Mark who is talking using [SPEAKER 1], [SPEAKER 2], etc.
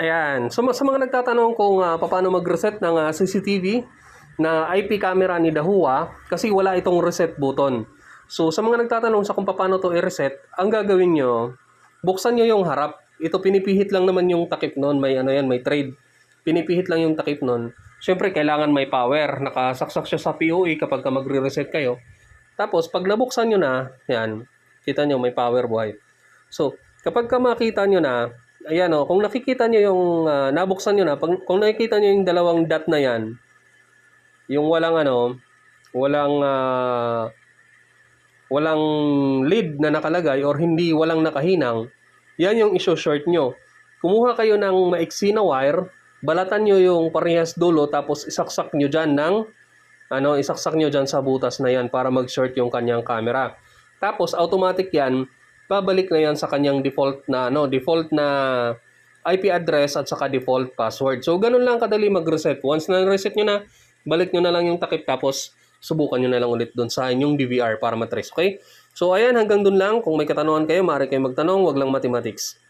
[SPEAKER 1] Ayan. So, sa mga nagtatanong kung paano mag-reset ng CCTV na IP camera ni Dahua, kasi wala itong reset button. So, sa mga nagtatanong sa kung paano to i-reset, ang gagawin nyo, buksan nyo yung harap. Ito, pinipihit lang naman yung takip nun. May ano yan, may trade. Pinipihit lang yung takip nun. Siyempre, kailangan may power. Nakasaksak siya sa POE kapag ka magre-reset kayo. Tapos, pag nabuksan nyo na, yan, kita nyo may power buhay. So, kapag ka makita nyo na, ayan o, kung nakikita nyo yung nabuksan nyo na, kung nakikita nyo yung dalawang dot na yan, yung walang walang lead na nakalagay or hindi walang nakahinang, yan yung iso-short nyo. Kumuha kayo ng maiksi na wire, balatan nyo yung parehas dulo, tapos isaksak nyo dyan isaksak nyo dyan sa butas na yan para mag-short yung kanyang camera. Tapos automatic yan, babalik na yan sa kanyang default na IP address at saka default password. So ganun lang kadali mag-reset. Once na reset nyo na, balik nyo na lang yung takip, tapos subukan nyo na lang ulit doon sa inyong DVR para matrace. Okay? So ayan, hanggang doon lang. Kung may katanungan kayo, maaari kayo magtanong, wag lang mathematics.